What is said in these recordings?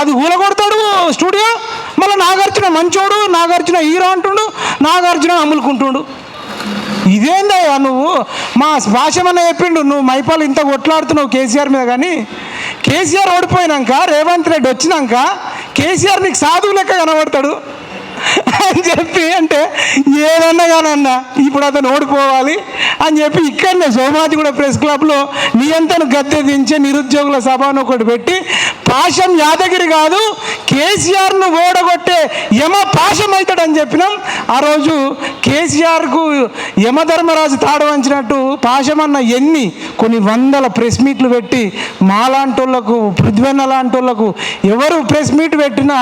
అది ఊలగొడతాడు స్టూడియో. మళ్ళీ నాగార్జున మంచోడు, నాగార్జున హీరో అంటుండు, నాగార్జున అమ్ములుకుంటుండు. ఇదేందయ్యా నువ్వు? మా భాషమన్న చెప్పిండు, నువ్వు మైపాలు ఇంత కొట్లాడుతున్నావు కేసీఆర్ మీద, కానీ కేసీఆర్ ఓడిపోయినాక రేవంత్ రెడ్డి వచ్చినాక కేసీఆర్ నీకు సాధువు లెక్క కనబడతాడు అని చెప్పి, అంటే ఏదన్నా కానన్నా ఇప్పుడు అతను ఓడిపోవాలి అని చెప్పి ఇక్కడనే సోమాజిగూడ ప్రెస్ క్లబ్లో నియంత్రణ గద్దె దించే నిరుద్యోగుల సభను ఒకటి పెట్టి పాశం యాదగిరి కాదు కేసీఆర్ను ఓడగొట్టే యమ పాశం అవుతాడని చెప్పినాం. ఆ రోజు కేసీఆర్కు యమధర్మరాజు తాడు వంచినట్టు పాశమన్న కొన్ని వందల ప్రెస్ మీట్లు పెట్టి మాలాంటోళ్లకు, పృథ్వన్న లాంటోళ్లకు ఎవరు ప్రెస్ మీట్ పెట్టినా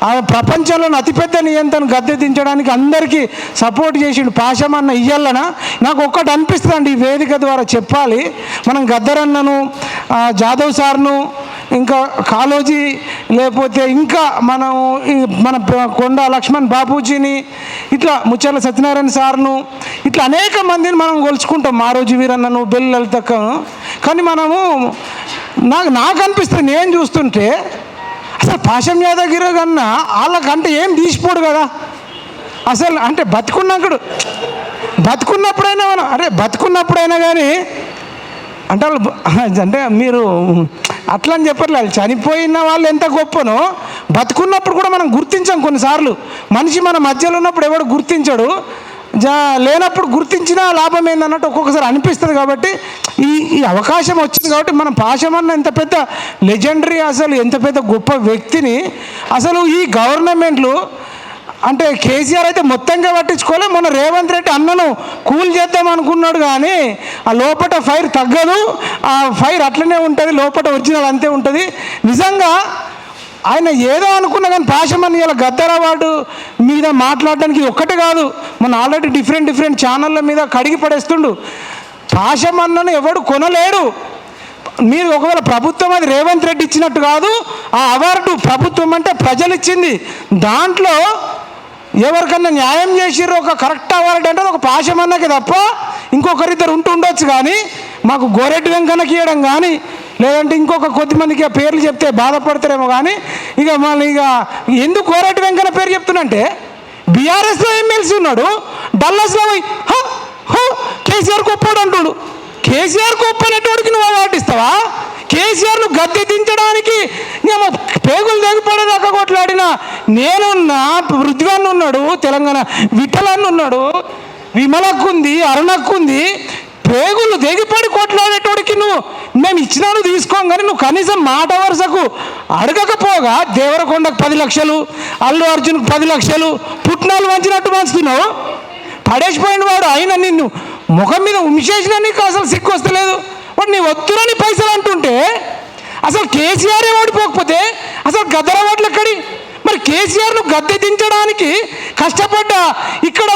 ఆ ప్రపంచంలోని అతిపెద్ద నియంత్రణ గద్దె దించడానికి అందరికీ సపోర్ట్ చేసిండు పాశమన్న. ఇయ్యాలన నాకు ఒక్కటి అనిపిస్తుందండి, ఈ వేదిక ద్వారా చెప్పాలి. మనం గద్దరన్నను, జాదవ్ సార్ను, ఇంకా కాళోజీ, లేకపోతే ఇంకా మన కొండ లక్ష్మణ్ బాపూజీని, ఇట్లా ముచ్చర్ల సత్యనారాయణ సార్ను, ఇట్లా అనేక మందిని మనం కొలుచుకుంటాం, మారోజీ వీరన్నను, బెల్ లలితక్కను. కానీ నాకు అనిపిస్తుంది, నేను చూస్తుంటే అసలు పాశం యాదగిరి కన్నా వాళ్ళకంటే ఏం తీసిపోడు కదా అసలు. అంటే బతుకున్నప్పుడైనా మనం బతుకున్నప్పుడైనా కానీ అంటే మీరు అట్లా అని చెప్పట్లేదు. చనిపోయిన వాళ్ళు ఎంత గొప్పనో బతుకున్నప్పుడు కూడా మనం గుర్తించాం కొన్నిసార్లు. మనిషి మన మధ్యలో ఉన్నప్పుడు ఎవడు గుర్తించాడు, లేనప్పుడు గుర్తించినా లాభం ఏందన్నట్టు ఒక్కొక్కసారి అనిపిస్తుంది. కాబట్టి ఈ అవకాశం వచ్చింది కాబట్టి మనం పాశమన్న ఎంత పెద్ద లెజెండరీ, అసలు ఎంత పెద్ద గొప్ప వ్యక్తిని అసలు ఈ గవర్నమెంట్లు అంటే కేసీఆర్ అయితే మొత్తంగా పట్టించుకోలే. మొన్న రేవంత్ రెడ్డి అన్నను కూల్ చేద్దాం అనుకున్నాడు, కానీ ఆ లోపల ఫైర్ తగ్గదు, ఆ ఫైర్ అట్లనే ఉంటుంది, లోపల ఒరిజినల్ అంతే ఉంటుంది. నిజంగా ఆయన ఏదో అనుకున్నా కానీ పాశమన్న ఇలా గద్దర్ అవార్డు మీద మాట్లాడడానికి ఒక్కటే కాదు, మన ఆల్రెడీ డిఫరెంట్ ఛానళ్ళ మీద కడిగి పడేస్తుండు. పాశమన్నను ఎవడు కొనలేడు. మీరు ఒకవేళ ప్రభుత్వం అది రేవంత్ రెడ్డి ఇచ్చినట్టు కాదు, ఆ అవార్డు ప్రభుత్వం అంటే ప్రజలు ఇచ్చింది. దాంట్లో ఎవరికన్నా న్యాయం చేసిర్రు ఒక కరెక్ట్ అవార్డు అంటే ఒక పాశమన్నకి తప్ప ఇంకొకరిద్దరు ఉండొచ్చు. కానీ మాకు గోరెడ్డి వెంకన్నకి ఇవ్వడం కానీ, లేదంటే ఇంకొక కొద్దిమందికి పేర్లు చెప్తే బాధపడతారేమో, కానీ ఎందుకు గోరెడ్డి వెంకన్న పేరు చెప్తున్నంటే బీఆర్ఎస్లో ఎమ్మెల్సీ ఉన్నాడు, డల్లాస్లో కేసీఆర్ గొప్పడు అంటుడు. కేసీఆర్ గొప్పనటువంటి నువ్వు అవార్డు ఇస్తావా? కేసీఆర్ను గద్దె దించడానికి పేగులు తెగిపడేదాకా కొట్లాడిన నేనున్నా, పృథ్వన్న ఉన్నాడు, తెలంగాణ విఠలన్న ఉన్నాడు, విమలక్కుంది, అరుణక్కుంది, పేగులు తెగిపడి కొట్లాడేటోడికి మేము ఇచ్చినాను తీసుకోం. కానీ నువ్వు కనీసం మాట వరుసకు అడగకపోగా దేవరకొండకు 10 లక్షలు, అల్లు అర్జున్కు 10 లక్షలు పుట్నాలు వంచినట్టు వంచుతున్నావు. పడేసిపోయిన వాడు అయినా నిన్ను ముఖం మీద ఉంచేసినా నీకు అసలు సిగ్గు వస్తలేదు. వాడు నీ వద్దురని పైసలు అంటుంటే అసలు కేసీఆర్ ఓడిపోకపోతే అసలు గద్దర ఓట్లు ఎక్కడి? మరి కేసీఆర్ను గద్దె దించడానికి కష్టపడ్డ ఇక్కడ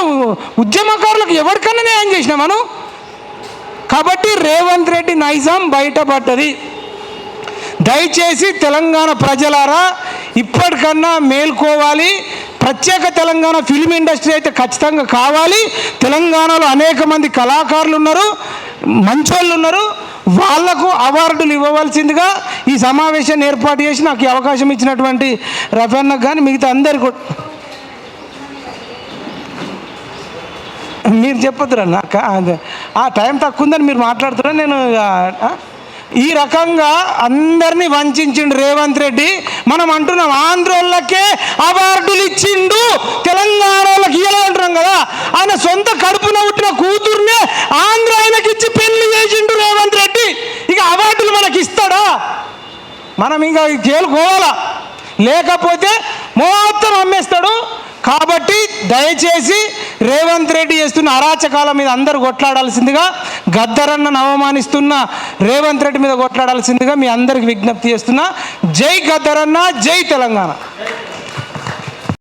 ఉద్యమకారులకు ఎవరికన్నా న్యాయం చేసినా మనం. కాబట్టి రేవంత్ రెడ్డి నైజాం బయటపడ్డది. దయచేసి తెలంగాణ ప్రజలారా ఇప్పటికన్నా మేల్కోవాలి. ప్రత్యేక తెలంగాణ ఫిల్మ్ ఇండస్ట్రీ అయితే ఖచ్చితంగా కావాలి. తెలంగాణలో అనేక మంది కళాకారులు ఉన్నారు, మంచోళ్ళు ఉన్నారు, వాళ్లకు అవార్డులు ఇవ్వవలసిందిగా ఈ సమావేశాన్ని ఏర్పాటు చేసి నాకు ఈ అవకాశం ఇచ్చినటువంటి రఫన్నకు కానీ మిగతా అందరికీ కూడా మీరు చెప్పొద్దురా నాకు ఆ టైం తక్కువ ఉందని మీరు మాట్లాడుతున్నా. నేను ఈ రకంగా అందరినీ వంచిండు రేవంత్ రెడ్డి. మనం అంటున్నాం ఆంధ్రోళ్ళకే అవార్డులు ఇచ్చిండు, తెలంగాణ వాళ్ళకి ఇయ్యాలి అంటున్నాం కదా. ఆయన సొంత కడుపున పుట్టిన కూతుర్నే ఆంధ్ర ఆయనకి ఇచ్చి పెళ్లి చేసిండు రేవంత్ రెడ్డి. ఇక అవార్డులు మనకి ఇస్తాడా? మనం ఇంకా తేలుకోవాలా, లేకపోతే మొత్తం అమ్మేస్తాడు. కాబట్టి దయచేసి రేవంత్ రెడ్డి చేస్తున్న అరాచకాల మీద అందరూ కొట్లాడాల్సిందిగా, గద్దరన్నను అవమానిస్తున్న రేవంత్ రెడ్డి మీద కొట్లాడాల్సిందిగా మీ అందరికి విజ్ఞప్తి చేస్తున్నా. జై గద్దరన్న, జై తెలంగాణ.